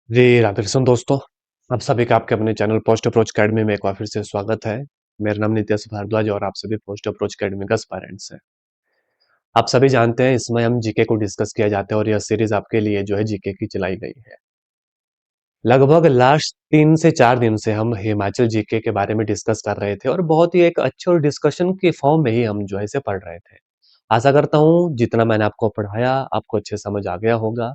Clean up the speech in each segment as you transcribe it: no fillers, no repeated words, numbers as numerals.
जी, राधेकृष्ण दोस्तों। आप सभी का आपके अपने चैनल पोस्ट अप्रोच अकेडमी में एक बार फिर से स्वागत है। मेरा नाम नितेश भारद्वाज और आप सभी पोस्ट अप्रोच अकेडमी का एस्पायरेंट्स हैं। आप सभी जानते हैं इसमें हम जीके को डिस्कस किया जाता है और यह सीरीज आपके लिए जो है जीके की चलाई गई है। लगभग लास्ट 3 से 4 दिन से हम हिमाचल जीके के बारे में डिस्कस कर रहे थे और बहुत ही एक अच्छे और डिस्कशन के फॉर्म में ही हम जो है इसे पढ़ रहे थे। आशा करता हूँ जितना मैंने आपको पढ़ाया आपको अच्छे समझ आ गया होगा।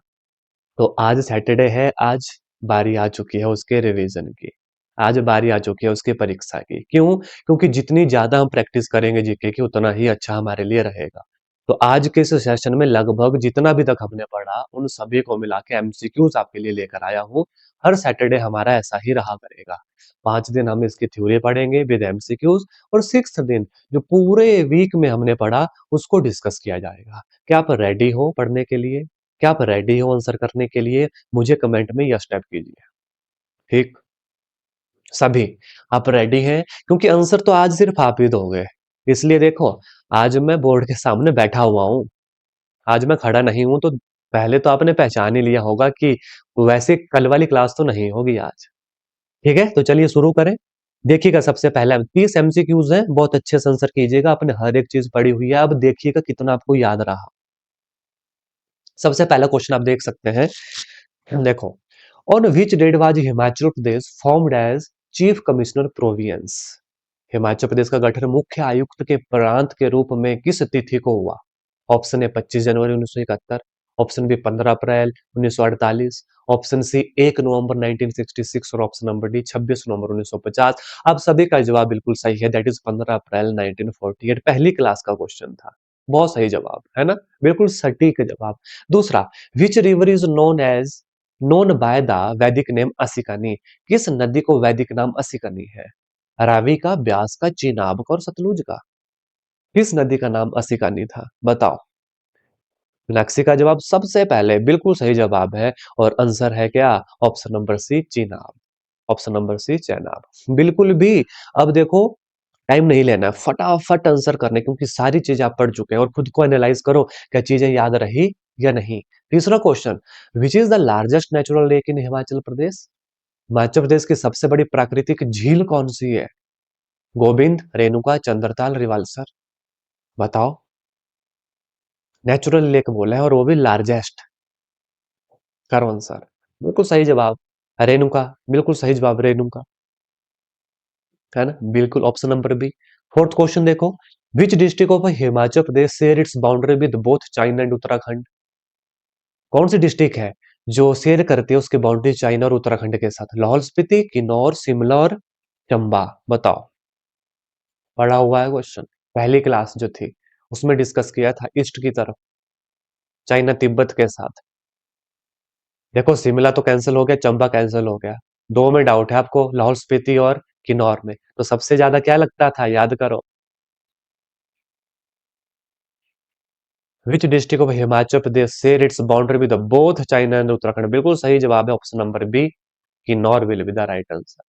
तो आज सैटरडे है, आज बारी आ चुकी है उसके रिवीजन की। आज बारी आ चुकी है उसकी परीक्षा की। क्यों? क्योंकि जितनी ज़्यादा हम प्रैक्टिस करेंगे जीके की उतना ही अच्छा हमारे लिए रहेगा। तो आज के इस सेशन में लगभग जितना भी तक हमने पढ़ा, उन सभी को मिला के एमसीक्यूज़ आपके लिए लेकर आया हूँ। हर सैटरडे हमारा ऐसा ही रहा करेगा। 5 दिन हम इसकी थ्योरी पढ़ेंगे विद एमसीक्यूज़ और 6th दिन जो पूरे वीक में हमने पढ़ा, उसको डिस्कस किया जाएगा। क्या आप रेडी हो पढ़ने के लिए? क्या आप रेडी हो आंसर करने के लिए? मुझे कमेंट में यस टाइप कीजिए। ठीक? सभी आप रेडी हैं? क्योंकि आंसर तो आज सिर्फ आप ही दोगे। इसलिए देखो, आज मैं बोर्ड के सामने बैठा हुआ हूँ। आज मैं खड़ा नहीं हूँ तो पहले तो आपने पहचान ही लिया होगा कि वैसे कल वाली क्लास तो नहीं होगी आज। ठीक है? तो चलिए शुरू करें। देखिएगा सबसे पहला 30 एमसीक्यूज़ हैं, बहुत अच्छे से आंसर कीजिएगा। आपने हर एक चीज़ पढ़ी हुई है, अब देखिएगा कितना आपको याद रहा। सबसे पहला क्वेश्चन आप देख सकते हैं। देखो, on which date was Himachal Pradesh formed as chief commissioner province? Himachal Pradesh का गठन मुख्य आयुक्त के प्रांत के रूप में किस तिथि को हुआ? ऑप्शन ए 25 जनवरी 1971, ऑप्शन बी 15 अप्रैल 1948, ऑप्शन सी 1 नवंबर 1966 और ऑप्शन नंबर डी 26 नवंबर 1950। आप सभी का जवाब बिल्कुल सही है, दैट इज 15 अप्रैल 1948। पहली क्लास का क्वेश्चन था। बहुत सही जवाब है ना, बिल्कुल सटीक जवाब। दूसरा, विच river is known by the वैदिक नेम असिकनी? किस नदी को वैदिक नाम असिकनी है? रावी का, ब्यास का, चेनाब का और सतलुज का? किस नदी का नाम असिकनी था बताओ? मीनाक्षी का जवाब सबसे पहले बिल्कुल सही जवाब है और आंसर है क्या? Option number C Chenab. Option number C Chenab बिल्कुल भी। अब देखो, टाइम नहीं लेना है, फटाफट आंसर करने, क्योंकि सारी चीजें आप पढ़ चुके हैं और खुद को एनालाइज करो क्या चीजें याद रही या नहीं। तीसरा question, which is the largest natural lake in Himachal Pradesh? Himachal Pradesh की सबसे बड़ी प्राकृतिक झील कौन सी है? गोविंद, रेणुका, चंद्रताल, रिवाल्सर? बताओ। नेचुरल लेक बोला है और वो भी लार्जेस्ट। करो आंसर। बिल्कुल सही जवाब रेणुका। बिल्कुल सही जवाब रेणुका, है ना, बिल्कुल option number B. Fourth question देखो, which district of Himachal Pradesh share its boundary with both China and Uttarakhand? कौन सी डिस्ट्रिक्ट है जो शेयर करती है उसकी बाउंड्री चाइना और उत्तराखंड के साथ? लाहौल स्पीति, किन्नौर, शिमला और चंबा? बताओ। पढ़ा हुआ है क्वेश्चन, पहली क्लास जो थी उसमें डिस्कस किया था, ईस्ट की तरफ चाइना तिब्बत के साथ। देखो, शिमला तो कैंसिल हो गया, चंबा कैंसिल हो गया। दो में डाउट है आपको, लाहौल स्पीति और किन्नौर में। तो सबसे ज्यादा क्या लगता था, याद करो। Which district of Himachal Pradesh share its boundary with both China and Uttarakhand? बिल्कुल सही जवाब है option number B, Kinnaur will be the right answer.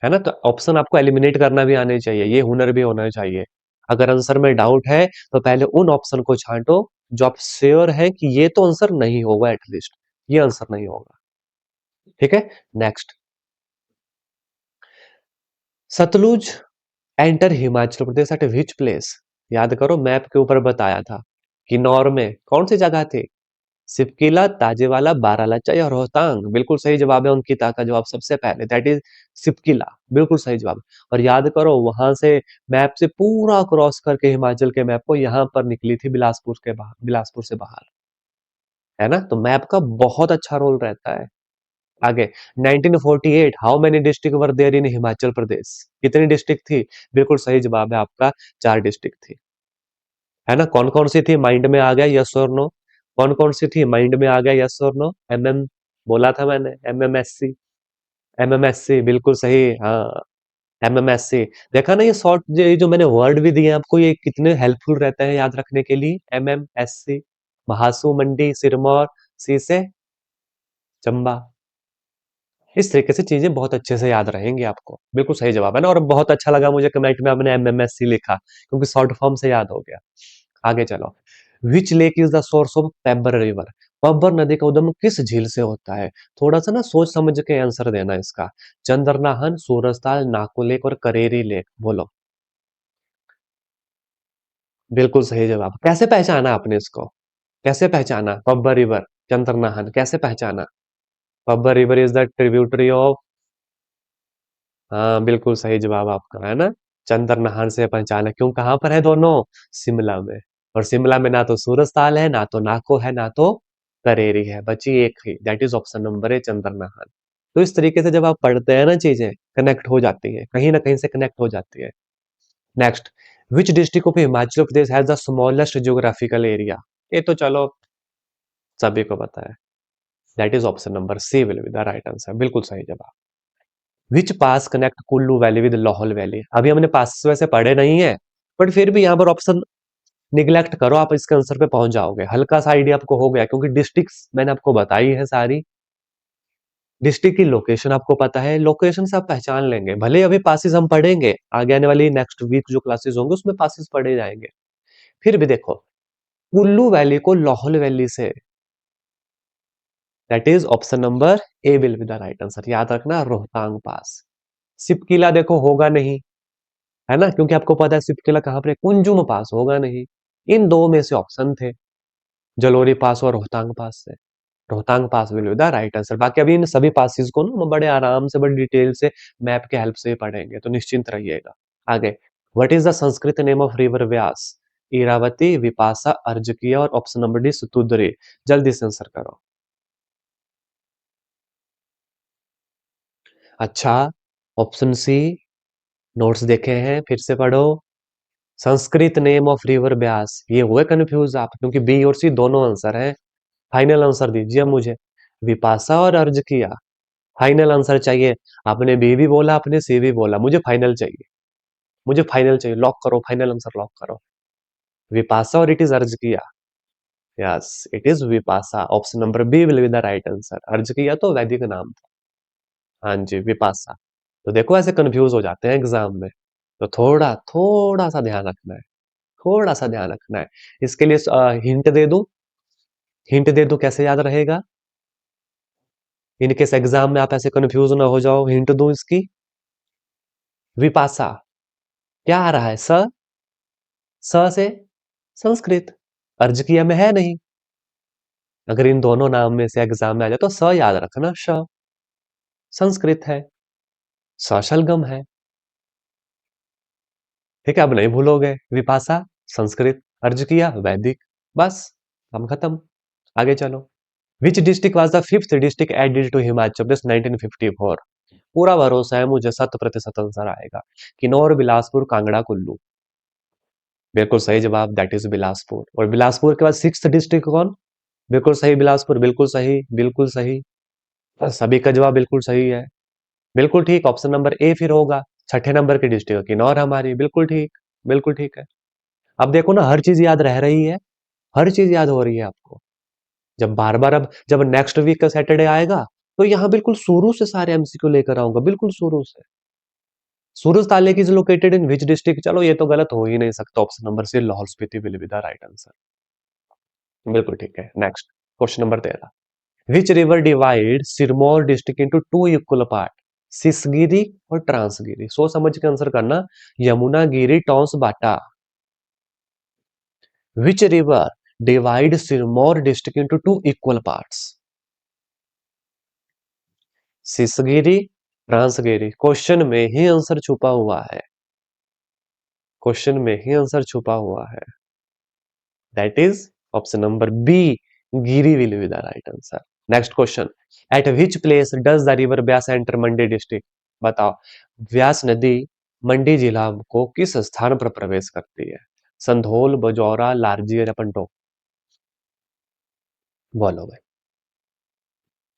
है ना, तो ऑप्शन आपको एलिमिनेट करना भी आने चाहिए, ये हुनर भी होना चाहिए। अगर आंसर में डाउट है तो पहले उन ऑप्शन को छांटो जो आप श्योर है कि ये तो आंसर नहीं होगा, एटलीस्ट ये आंसर नहीं होगा। ठीक है, next. Sutlej enter Himachal Pradesh at which place? याद करो, मैप के ऊपर बताया था। किन्नौर में कौन सी जगह थी? सिपकिला, ताजेवाला, बारालाचा या रोहतांग? बिल्कुल सही जवाब है अंकिता का जवाब सबसे पहले, दैट इज सिपकिला। बिल्कुल सही जवाब। और याद करो, वहां से मैप से पूरा क्रॉस करके हिमाचल के मैप को यहाँ पर निकली थी, बिलासपुर के बाहर, बिलासपुर से बाहर। है ना, तो मैप का बहुत अच्छा रोल रहता है। आगे, 1948 how many district were there in Himachal Pradesh? कितनी डिस्ट्रिक्ट थी? बिल्कुल सही जवाब है आपका, 4 डिस्ट्रिक्ट थी। है ना, कौन कौन सी थी माइंड में आ गया, यस और नो? कौन कौन सी थी माइंड में आ गया, यस और नो? एमएम बोला था मैंने, एमएमएससी। एमएमएससी बिल्कुल सही, हाँ। एमएमएससी। देखा ना, ये शॉर्ट ये जो मैंने वर्ड भी दिए आपको, ये कितने हेल्पफुल रहते हैं याद रखने के लिए। एमएमएससी, महासू, मंडी, सिरमौर, सी से चंबा। इस तरीके से चीजें बहुत अच्छे से याद रहेंगी आपको। बिल्कुल सही जवाब है ना, और बहुत अच्छा लगा मुझे कमेंट में आपने एमएमएससी लिखा, क्योंकि शॉर्ट फॉर्म से याद हो गया। आगे चलो, which lake is the source of Pabbar river? Pabbar नदी का उद्गम किस झील से होता है? थोड़ा सा ना सोच समझ के आंसर देना इसका। चंद्रनाहन, सूरजताल, नाको लेक और करेरी लेक। बोलो। बिल्कुल सही जवाब। कैसे पहचाना आपने इसको? कैसे पहचाना? पब्बर रिवर, चंद्रनाहन कैसे पहचाना? Pabbar river is the tributary of. हाँ, बिल्कुल सही जवाब आपका, है ना? चंद्रनाहन से पहचाना। क्यों, कहाँ पर है दोनों? शिमला में। और शिमला में ना तो सूरजताल है, ना तो नाको है, ना तो करेरी है। बची एक ही, that is option number A, Chandranahan. तो इस तरीके से जब आप पढ़ते हैं ना, चीजें कनेक्ट हो जाती है, कहीं ना कहीं से कनेक्ट हो जाती है। Next, which district of Himachal Pradesh has the smallest geographical area? ये तो चलो सभी को पता है, that is option number C will be the right answer. बिल्कुल सही जवाब। Which pass connect Kullu valley with Lahaul valley? अभी हमने पास वैसे पढ़े नहीं है, बट फिर भी यहाँ पर ऑप्शन निगलेक्ट करो, आप इसके आंसर पे पहुंच जाओगे। हल्का सा आइडिया आपको हो गया, क्योंकि डिस्ट्रिक्ट्स मैंने आपको बताई है सारी। डिस्ट्रिक्ट की लोकेशन आपको पता है, लोकेशन से आप पहचान लेंगे। भले अभी पासिस हम पढ़ेंगे, आगे आने वाली नेक्स्ट वीक जो क्लासेस होंगे उसमें पासिस पढ़े जाएंगे। फिर भी देखो, कुल्लू वैली को लाहौल वैली से, that is option number A will be the right answer. याद रखना, रोहतांग पास। सिप किला देखो होगा नहीं, है ना, क्योंकि आपको पता है सिप किला कहां पर है, कुंजुम पास होगा नहीं। इन दो में से ऑप्शन थे, जलोरी पास और रोहतांग पास से। Rohtang pass will be the right answer. बाकी अभी इन सभी पासिस को ना हम बड़े आराम से, बड़ी डिटेल से मैप के हेल्प से ही पढ़ेंगे, तो निश्चिंत रहिएगा। आगे, what is the Sanskrit name of river Vyas? Iravati, Vipasha, Arjikiya और ऑप्शन नंबर डी सुतुद्री। जल्दी से आंसर करो। अच्छा, ऑप्शन सी, नोट्स देखे हैं, फिर से पढ़ो। Sanskrit name of river Beas, ये हुए कंफ्यूज आप, क्योंकि बी और सी दोनों आंसर है। फाइनल आंसर दीजिए मुझे। विपाशा और अर्ज किया, फाइनल आंसर चाहिए। आपने बी भी बोला, आपने सी भी बोला, मुझे फाइनल चाहिए। मुझे फाइनल चाहिए, लॉक करो, फाइनल आंसर लॉक करो। विपाशा और इट इज अर्ज किया। Yes, it is Vipasha. Option number B will be the right answer. अर्ज किया तो वैदिक नाम था। हाँ जी, विपाशा। तो देखो, ऐसे कंफ्यूज हो जाते हैं एग्जाम में, तो थोड़ा थोड़ा सा ध्यान रखना है। थोड़ा सा ध्यान रखना है। इसके लिए हिंट दे दूं? हिंट दे दूं, कैसे याद रहेगा? इनकेस एग्जाम में आप ऐसे कंफ्यूज ना हो जाओ, हिंट दूं इसकी। विपाशा, क्या आ रहा है? स से संस्कृत, अर्ज किया में है नहीं। अगर इन दोनों नाम में से एग्जाम में आ जाए तो स याद रखना, श संस्कृत है, स शलगम है। ठीक है, अब नहीं भूलोगे। विपाशा संस्कृत, अर्ज किया वैदिक, बस हम खत्म। आगे चलो। Which district was the fifth district added to Himachal Pradesh 1954? पूरा भरोसा है मुझे, 100% आंसर आएगा। किन्नौर, बिलासपुर, कांगड़ा, कुल्लू। बिल्कुल सही जवाब, दैट इज बिलासपुर। और बिलासपुर के बाद सिक्स्थ डिस्ट्रिक्ट कौन? बिल्कुल सही, बिलासपुर, बिल्कुल सही, बिल्कुल सही। सभी का जवाब बिल्कुल सही है। बिल्कुल ठीक, ऑप्शन नंबर ए फिर होगा। छठे नंबर की डिस्ट्रिक्ट किन्नौर हमारी, बिल्कुल ठीक। बिल्कुल ठीक है। अब देखो ना, हर चीज याद रह रही है, हर चीज याद हो रही है आपको। जब बार बार, अब जब नेक्स्ट वीक का सैटरडे आएगा, तो यहाँ बिल्कुल शुरू से सारे एमसीक्यू लेकर आऊंगा, बिल्कुल शुरू से। सूरज ताले की is located in which district? चलो ये तो गलत हो ही नहीं सकता, option number C, Lahaul Spiti will be the right answer. बिल्कुल ठीक है। Next, question number 13। Which river divide Sirmaur district into two equal part? Cisgiri और ट्रांसगिरी। सोच समझ के आंसर करना। Yamuna, Giri, Tons, Bata. Which river divide Sirmaur district into two equal parts? Cisgiri, Transgiri. Question में ही आंसर छुपा हुआ है, क्वेश्चन में ही आंसर छुपा हुआ है। That is option number B, Giri will be the right answer. Next question. At which place does the river Beas enter Mandi district? बताओ, व्यास नदी मंडी जिला को किस स्थान पर प्रवेश करती है? संधोल, बजौरा, लारजी या पंडो? बोलो भाई।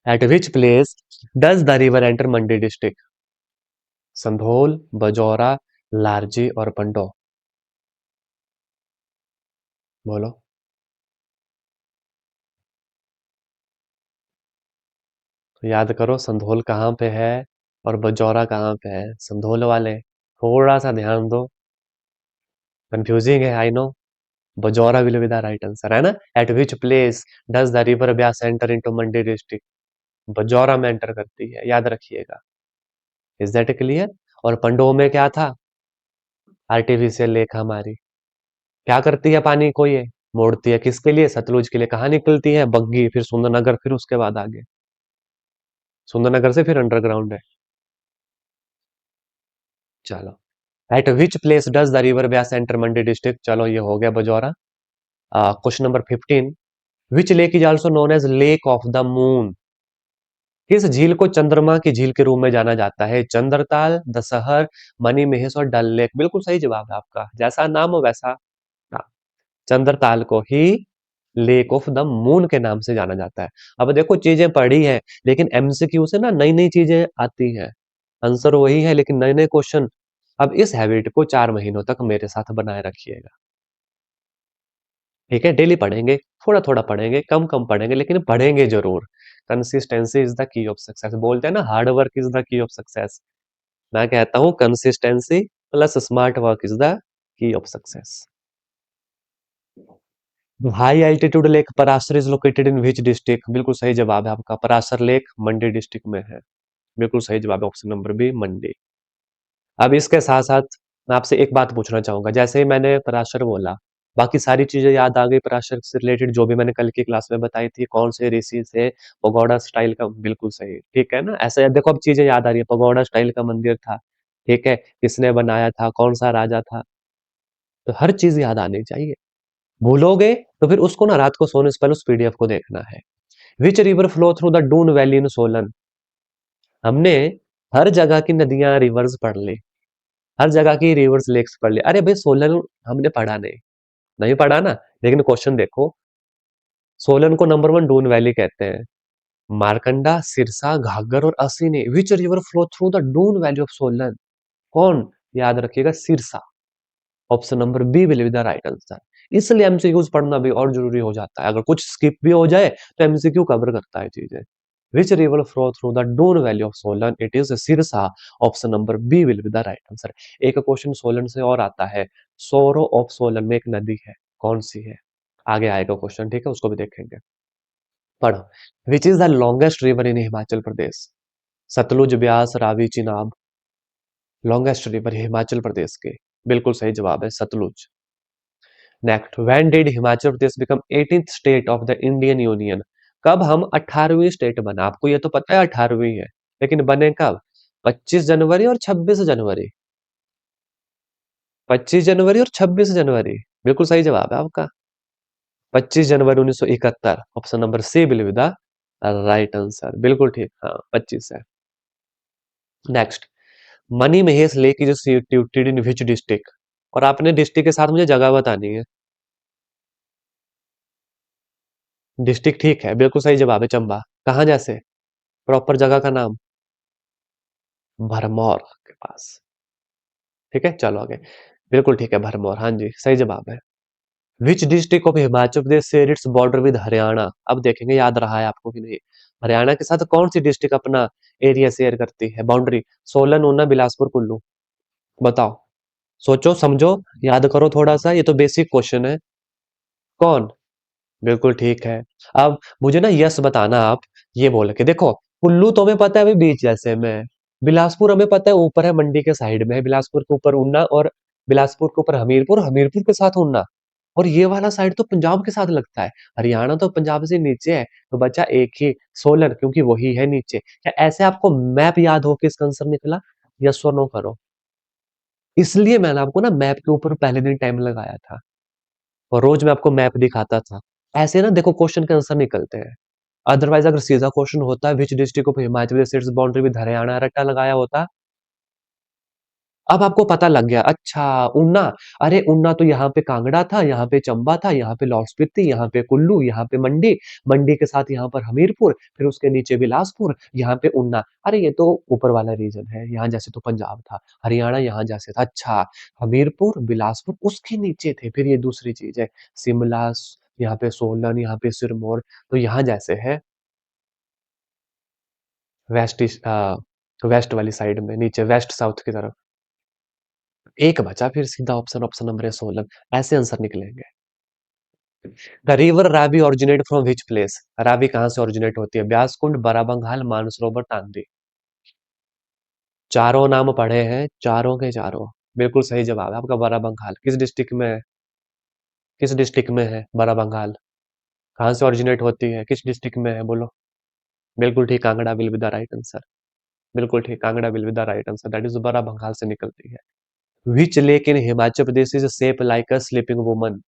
Eight which place does the river enter Mandi district? Sandhol, Bajaura, Larji और पंडो? बोलो। तो याद करो, संधोल कहाँ पे है और बजौरा कहाँ पे है। संधोल वाले, थोड़ा सा ध्यान दो। कंफ्यूजिंग है, I know. Bajaura will be the right answer, है ना? Eight which place does the river Beas enter into Mandi district? Bajaura में एंटर करती है, याद रखिएगा। Is that clear? और पंडोह में क्या था? आर्टिफिशियल लेक हमारी। क्या करती है पानी को ये? मोड़ती है, किसके लिए? सतलुज के लिए। कहाँ निकलती है? बग्गी, फिर सुंदरनगर, फिर उसके बाद आगे। सुंदरनगर से फिर अंडरग्राउंड है। चलो, at which place does the river Beas enter Mandi district? चलो, ये हो गया Bajaura. Question number 15, which lake is also known as lake of the moon? किस झील को चंद्रमा की झील के रूप में जाना जाता है? चंद्रताल, दशहर, मणि महेश और डल लेक। बिल्कुल सही जवाब है आपका, जैसा नाम हो वैसा नाम। चंद्रताल को ही लेक ऑफ द मून के नाम से जाना जाता है। अब देखो, चीजें पढ़ी है, लेकिन एमसीक्यू से ना नई नई चीजें आती हैं। आंसर वही है, लेकिन नए नए क्वेश्चन। अब इस हैबिट को 4 महीनों तक मेरे साथ बनाए रखिएगा। ठीक है, डेली पढ़ेंगे, थोड़ा थोड़ा पढ़ेंगे, कम कम पढ़ेंगे, लेकिन पढ़ेंगे जरूर। Consistency is the key of success, बोलते हैं ना, hard work is the key of success. मैं कहता हूं consistency plus smart work is the key of success. High altitude lake Parashar is located in which district? बिल्कुल सही जवाब है आपका, पराशर लेक मंडी डिस्ट्रिक्ट में है। बिल्कुल सही जवाब है, ऑप्शन नंबर बी, मंडी। अब इसके साथ साथ मैं आपसे एक बात पूछना चाहूंगा, जैसे ही मैंने पराशर बोला, बाकी सारी चीजें याद आ गई पराशर से रिलेटेड, जो भी मैंने कल की क्लास में बताई थी, कौन से ऋषि से पगोड़ा स्टाइल का? बिल्कुल सही, ठीक है ना? ऐसे देखो, अब चीजें याद आ रही है, पगोड़ा स्टाइल का मंदिर था, ठीक है, किसने बनाया था, कौन सा राजा था, तो हर चीज याद आनी चाहिए। भूलोगे तो फिर उसको ना रात को सोने से पहले उस पीडीएफ को देखना है। Which river flow through the Doon valley in Solan? हमने हर जगह की नदियां रिवर्स पढ़ ली, हर जगह की रिवर्स लेक्स पढ़ ली। अरे भाई, सोलन हमने पढ़ा नहीं, नहीं पढ़ा ना, लेकिन क्वेश्चन देखो, सोलन को नंबर 1 डून वैली कहते हैं। मारकंडा, सिरसा, घाघर और Asini, which river flow through the Doon valley of Solan? कौन? याद रखिएगा, Sirsa. Option number B will be the right answer. इसलिए एमसीक्यूज पढ़ना भी और जरूरी हो जाता है, अगर कुछ स्किप भी हो जाए तो एमसीक्यू कवर करता है चीजें। Which river flow through the Doon valley of Solan? It is Sirsa. Option number B will be the right answer. एक क्वेश्चन सोलन से और आता है, सोरो ऑफ सोलन में एक नदी है, कौन सी है? आगे आएगा क्वेश्चन, ठीक है, उसको भी देखेंगे। पढ़ो, which is the longest river in Himachal Pradesh? Sutlej, Beas, Ravi, Chenab. Longest river Himachal Pradesh के, बिल्कुल सही जवाब है Sutlej. Next, when did Himachal Pradesh become 18th state of the Indian Union? कब हम 18वीं स्टेट बना? आपको ये तो पता है 18वीं है, लेकिन बने कब? 25 जनवरी और 26 जनवरी। 25 जनवरी और 26 जनवरी, बिल्कुल सही जवाब है आपका, 25 जनवरी 1971। Option number C will be the right answer, बिल्कुल ठीक, हाँ 25 है। Next, Mani Mahesh lake is situated in which district? और आपने डिस्ट्रिक्ट के साथ मुझे जगह बतानी है। डिस्ट्रिक्ट ठीक है, बिल्कुल सही जवाब है, चंबा। कहाँ जैसे? प्रॉपर जगह का नाम? भरमौर के पास। ठीक है, चलो आगे। बिल्कुल ठीक है, भरमौर, हाँ जी, सही जवाब है। Which district of Himachal Pradesh share its border with Haryana? अब देखेंगे याद रहा है आपको कि नहीं। हरियाणा के साथ कौन सी डिस्ट्रिक्ट अपना एरिया शेयर करती है, बाउंड्री? सोलन, ऊना, बिलासपुर, कुल्लू। बताओ, सोचो समझो, याद करो थोड़ा सा, ये तो बेसिक क्वेश्चन है। कौन? बिल्कुल ठीक है। अब मुझे ना यस बताना आप, ये बोल के देखो, कुल्लू तो हमें पता है अभी बीच जैसे में है। बिलासपुर हमें पता है ऊपर है, मंडी के साइड में है, बिलासपुर के ऊपर ऊना, और बिलासपुर के ऊपर हमीरपुर, हमीरपुर के साथ ऊना, और ये वाला साइड तो पंजाब के साथ लगता है। हरियाणा तो पंजाब से नीचे है, तो बचा एक ही, सोलन, क्योंकि वही है नीचे। क्या ऐसे आपको मैप याद हो कि इसका आंसर निकला? यस और नो करो। इसलिए मैंने आपको ना मैप के ऊपर पहले दिन टाइम लगाया था, और रोज मैं आपको मैप दिखाता था। ऐसे ना देखो क्वेश्चन के आंसर निकलते हैं। अदरवाइज अगर सीधा क्वेश्चन होता है which district of Himachal Pradesh sits boundary with Haryana, रट्टा लगाया होता। अब आपको पता लग गया, अच्छा ऊना, अरे ऊना तो यहाँ पे कांगड़ा था, यहाँ पे चंबा था, यहाँ पे लाहौल स्पीति, यहाँ पे कुल्लू, यहाँ पे मंडी, मंडी के साथ यहाँ पर हमीरपुर, फिर उसके नीचे बिलासपुर, यहाँ पे ऊना। अरे ये तो ऊपर वाला रीजन है, यहाँ जैसे तो पंजाब था, हरियाणा यहाँ जैसे था। अच्छा, हमीरपुर, बिलासपुर उसके नीचे थे, फिर ये दूसरी चीज है, शिमला, यहाँ पे सोलन, यहाँ पे सिरमौर, तो यहाँ जैसे है वेस्ट वेस्ट वाली साइड में, नीचे वेस्ट साउथ की तरफ। एक बचा फिर सीधा ऑप्शन, ऑप्शन नंबर है सोलन। ऐसे आंसर निकलेंगे। The river Ravi originate from which place? Ravi कहाँ से ओरिजिनेट होती है? ब्यास कुंड, बड़ा बंगाल, मानसरोवर, तांदी। चारों नाम पढ़े हैं, चारों के चारों। बिल्कुल सही जवाब है आपका, बड़ा बंगाल। किस डिस्ट्रिक्ट में है? किस डिस्ट्रिक्ट में है बड़ा बंगाल? कहाँ से ओरिजिनेट होती है? किस डिस्ट्रिक्ट में है बोलो? बिल्कुल ठीक, Kangra will be the right answer. बिल्कुल ठीक, Kangra will be the right answer. That is बड़ा बंगाल से निकलती है। Which lake in Himachal Pradesh is shape like a sleeping woman?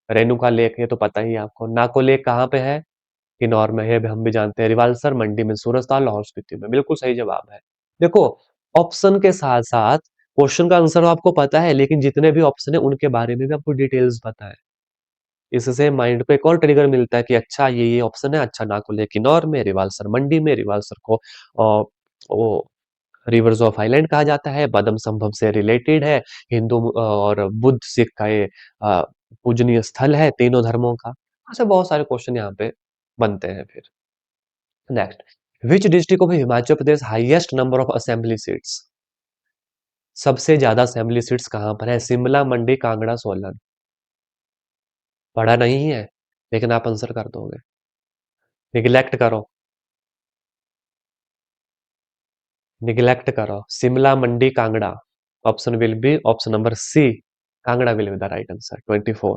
Renuka lake, ये तो पता ही है आपको। नाको लेक कहाँ पे है? किन्नौर में है, हम भी जानते हैं। रिवाल्सर मंडी में, सूरजताल लाहौल स्पीति में। बिल्कुल सही जवाब है। देखो, ऑप्शन के साथ साथ क्वेश्चन का आंसर आपको पता है, लेकिन जितने भी ऑप्शन है उनके बारे में भी आपको डिटेल्स पता है। इससे माइंड पे एक और ट्रिगर मिलता है कि अच्छा ये ऑप्शन है, अच्छा नाको लेक किन्नौर में, रिवाल्सर मंडी में। रिवाल्सर को वो रिवर्स ऑफ आइलैंड कहा जाता है, पद्म संभव से रिलेटेड है, हिंदू और बुद्ध सिख का ये अ, पूजनीय स्थल है तीनों धर्मों का। ऐसे बहुत सारे क्वेश्चन यहाँ पे बनते हैं फिर। Next, which district of Himachal Pradesh highest number of assembly seats? सबसे ज्यादा असेंबली सीट्स कहाँ पर है? शिमला, मंडी, कांगड़ा, सोलन। पढ़ा नहीं है, लेकिन आप आंसर कर दोगे। निगलेक्ट करो, निगलेक्ट करो। Shimla, Mandi, Kangra. Option will be option number C, Kangra will be the right answer. 24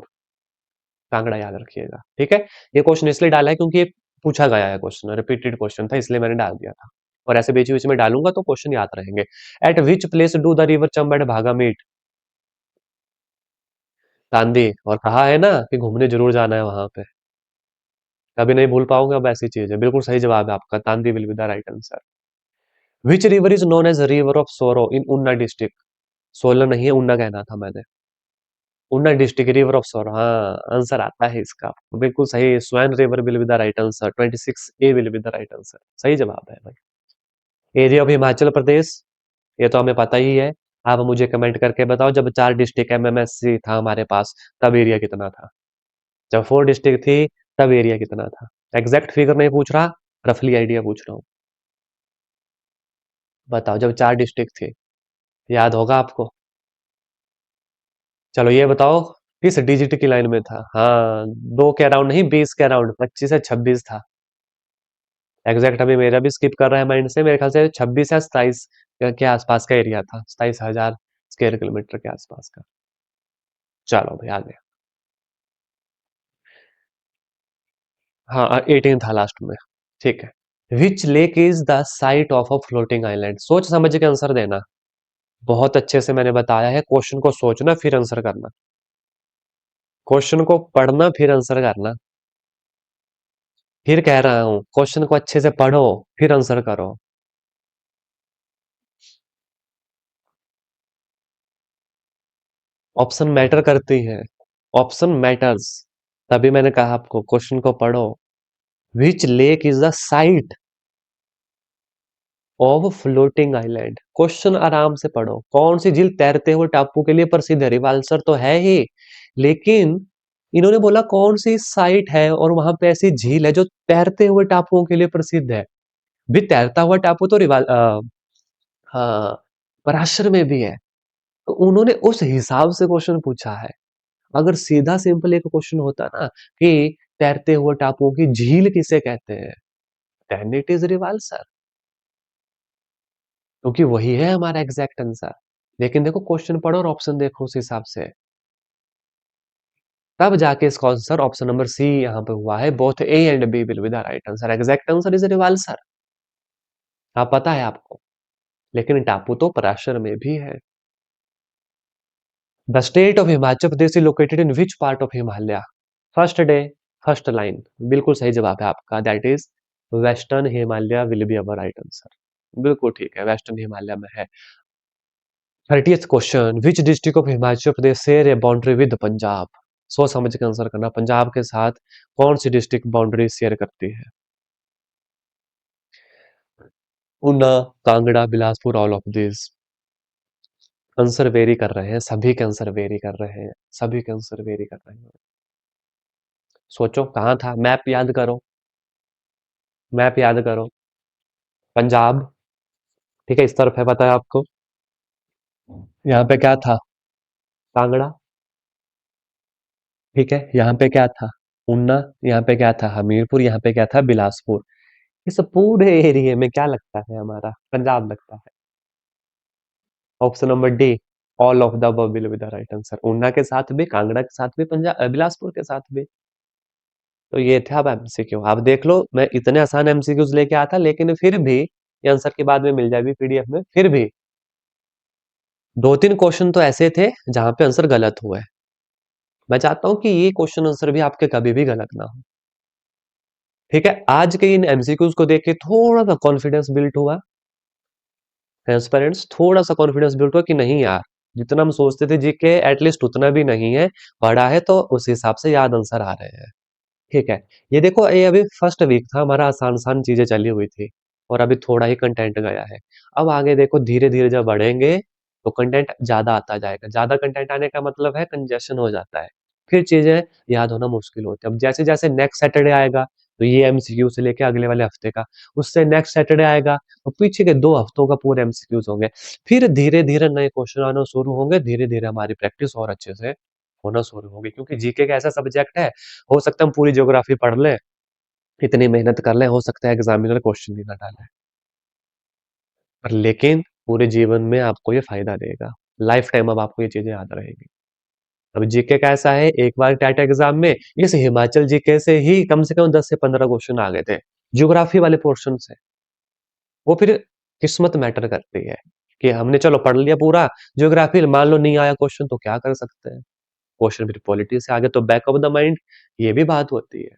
Kangra याद रखिएगा, ठीक है। ये क्वेश्चन इसलिए डाला है क्योंकि ये पूछा गया है क्वेश्चन, रिपीटेड क्वेश्चन था, इसलिए मैंने डाल दिया था। और ऐसे बीच बीच में डालूंगा तो क्वेश्चन याद रहेंगे। At which place do the river Chandra Bhaga meet? Tandi. और कहा है ना कि घूमने जरूर जाना है वहां पे, कभी नहीं भूल पाओगे। अब ऐसी चीज है। बिल्कुल सही जवाब है आपका, Tandi will be the right answer. Which river is known as river of sorrow in उन्ना डिस्ट्रिक्ट? सोलन नहीं है, उन्ना कहना था मैंने। उन्ना डिस्ट्रिक्ट, रिवर ऑफ सोरो, हाँ आंसर आता है इसका। बिल्कुल सही, swan river will be the right answer. 26 A will be the right answer. सही जवाब है भाई। एरिया ऑफ हिमाचल प्रदेश, ये तो हमें पता ही है। आप मुझे कमेंट करके बताओ, जब 4 डिस्ट्रिक्ट एमएमएससी था हमारे पास, तब एरिया कितना था? जब 4 डिस्ट्रिक्ट थी, तब एरिया कितना था? एग्जैक्ट फिगर नहीं पूछ रहा, रफली आइडिया पूछ रहा हूँ। बताओ, जब 4 डिस्ट्रिक्ट थे, याद होगा आपको। चलो ये बताओ, किस डिजिट की लाइन में था? हाँ, 2 के अराउंड नहीं, 20 के अराउंड, 25 या 26 था। एग्जैक्ट अभी मेरा भी स्किप कर रहा है माइंड से, मेरे ख्याल से 26 या 27 के आसपास का एरिया था, 27,000 स्क्वायर किलोमीटर के आसपास का। चलो भाई आगे। हाँ, 18 था लास्ट में। ठीक है। विच lake is the site of a floating island? सोच समझ के आंसर देना। बहुत अच्छे से मैंने बताया है, क्वेश्चन को सोचना फिर आंसर करना। क्वेश्चन को पढ़ना फिर आंसर करना। फिर कह रहा हूं, क्वेश्चन को अच्छे से पढ़ो, फिर आंसर करो। ऑप्शन मैटर करती है, ऑप्शन मैटर्स। तभी मैंने कहा आपको क्वेश्चन को पढ़ो। विच lake is the site of floating island? Question आराम से पढ़ो। कौन सी झील तैरते हुए टापू के लिए प्रसिद्ध है? रिवाल्सर तो है ही, लेकिन इन्होंने बोला कौन सी साइट है और वहां पे ऐसी झील है जो तैरते हुए टापुओं के लिए प्रसिद्ध है। भी तैरता हुआ टापू तो हाँ, पराशर में भी है। तो उन्होंने उस हिसाब से क्वेश्चन पूछा है। अगर सीधा सिंपल एक क्वेश्चन होता ना कि तैरते हुए टापुओं की झील किसे कहते हैं, देन इट इज रिवाल्सर, क्योंकि वही है हमारा एग्जैक्ट आंसर। लेकिन देखो, क्वेश्चन पढ़ो और ऑप्शन देखो उस हिसाब से, तब जाके इसका आंसर ऑप्शन नंबर सी यहाँ पे हुआ है। Both A and B will be the right answer. Exact answer is Rewalsar. आप पता है आपको, लेकिन टापू तो पराशर में भी है। The state of Himachal Pradesh is located in which part of Himalaya? First day, first line, बिल्कुल सही जवाब है आपका। That is western Himalaya will be our right answer. बिल्कुल ठीक है, वेस्टर्न हिमालय में है। 30th question, which district of Himachal Pradesh share A boundary with Punjab? सोच समझ के आंसर करना। पंजाब के साथ कौन सी डिस्ट्रिक्ट बाउंड्री शेयर करती है? Una, Kangra, Bilaspur, all of this. Answer very कर रहे हैं, सभी के आंसर वेरी कर रहे हैं, सभी के आंसर वेरी कर रहे हैं। सोचो कहाँ था, मैप याद करो, मैप याद करो। पंजाब, ठीक है, इस तरफ है, पता है आपको। यहाँ पे क्या था? कांगड़ा। ठीक है? यहाँ पे क्या था? ऊना, यहाँ पे क्या था? हमीरपुर, यहाँ पे क्या था? बिलासपुर। इस पूरे एरिया में क्या लगता है हमारा? पंजाब लगता है। Option number D, all of the above will be the right answer. Una के साथ भी, कांगड़ा के साथ भी, बिलासपुर के साथ भी। तो ये थे अब एमसीक्यू। आप देख लो, मैं इतने आसान एमसीक्यूज लेके आया था, लेकिन फिर भी ये आंसर के बाद में मिल जाएगी पीडीएफ में, फिर भी 2-3 क्वेश्चन तो ऐसे थे जहां पे आंसर गलत हुआ है। मैं चाहता हूं कि ये क्वेश्चन आंसर भी आपके कभी भी गलत ना हो। ठीक है, आज के इन एमसीक्यूज को देख के थोड़ा सा कॉन्फिडेंस बिल्ड हुआ, ट्रांसपेरेंट्स थोड़ा सा कॉन्फिडेंस बिल्ड हुआ कि नहीं यार, जितना हम सोचते थे जीके एटलीस्ट उतना भी नहीं है, पढ़ा है तो उस हिसाब से याद आंसर आ रहे हैं। ठीक है, ये देखो, ये अभी फर्स्ट वीक था हमारा, आसान आसान चीजें चली हुई थी और अभी थोड़ा ही कंटेंट गया है। अब आगे देखो, धीरे धीरे जब बढ़ेंगे तो कंटेंट ज्यादा आता जाएगा। ज्यादा कंटेंट आने का मतलब है कंजेशन हो जाता है, फिर चीजें याद होना मुश्किल होती है। अब जैसे जैसे नेक्स्ट सैटरडे आएगा तो ये एमसीक्यू से लेके अगले वाले हफ्ते का, उससे नेक्स्ट सैटरडे आएगा तो पीछे के 2 हफ्तों का पूरे एमसीक्यूज होंगे। फिर धीरे धीरे नए क्वेश्चन आना शुरू होंगे, धीरे धीरे हमारी प्रैक्टिस और अच्छे से होना शुरू होगी, क्योंकि जीके का ऐसा सब्जेक्ट है, हो सकता है हम पूरी ज्योग्राफी पढ़ लें, इतनी मेहनत कर लें, हो सकता है एग्जामिनर क्वेश्चन भी ना डाले, पर लेकिन पूरे जीवन में आपको ये फायदा देगा। लाइफ टाइम अब आपको ये चीजें याद रहेगी। अब जीके का ऐसा है, एक बार टाइट एग्जाम में इस हिमाचल जीके से कम 10 से 15 क्वेश्चन आ गए थे, ज्योग्राफी वाले पोर्शन से। वो फिर किस्मत मैटर करती है कि हमने चलो पढ़ लिया पूरा, ज्योग्राफी मान लो नहीं आया क्वेश्चन तो क्या कर सकते हैं, क्वेश्चन फिर पॉलिटी से आगे तो बैक ऑफ द माइंड, ये भी बात होती है।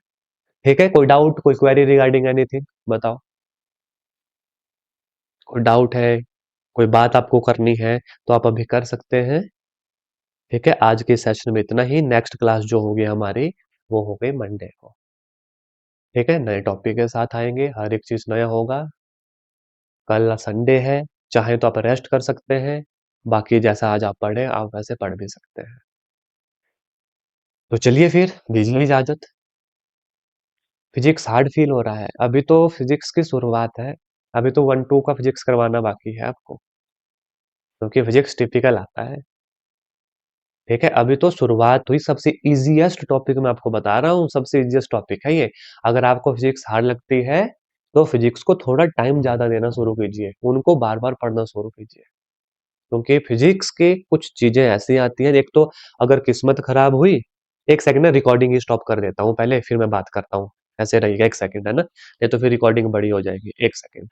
ठीक है, कोई डाउट, कोई क्वेरी रिगार्डिंग एनीथिंग बताओ। कोई डाउट है, कोई बात आपको करनी है तो आप अभी कर सकते हैं। ठीक है, आज के सेशन में इतना ही। नेक्स्ट क्लास जो होगी हमारी, वो हो गई मंडे को। ठीक है, नए टॉपिक के साथ आएंगे, हर एक चीज नया होगा। कल संडे है, चाहे तो आप रेस्ट कर सकते हैं, बाकी जैसा आज आप पढ़े आप वैसे पढ़ भी सकते हैं। तो चलिए फिर दीजिए इजाजत। फिजिक्स हार्ड फील हो रहा है? अभी तो फिजिक्स की शुरुआत है, अभी तो 1-2 का फिजिक्स करवाना बाकी है आपको, क्योंकि फिजिक्स टिपिकल आता है। ठीक है, अभी तो शुरुआत हुई, सबसे इजीएस्ट टॉपिक मैं आपको बता रहा हूँ, सबसे इजीएस्ट टॉपिक है ये। अगर आपको फिजिक्स हार्ड लगती है तो फिजिक्स को थोड़ा टाइम ज्यादा देना शुरू कीजिए, उनको बार बार पढ़ना शुरू कीजिए, क्योंकि फिजिक्स के कुछ चीजें ऐसी आती हैं। एक तो अगर किस्मत खराब हुई, एक सेकंड में रिकॉर्डिंग ही स्टॉप कर देता हूँ पहले, फिर मैं बात करता हूँ। ऐसे रहिएगा, एक सेकंड है ना, नहीं तो फिर रिकॉर्डिंग बड़ी हो जाएगी। एक सेकंड।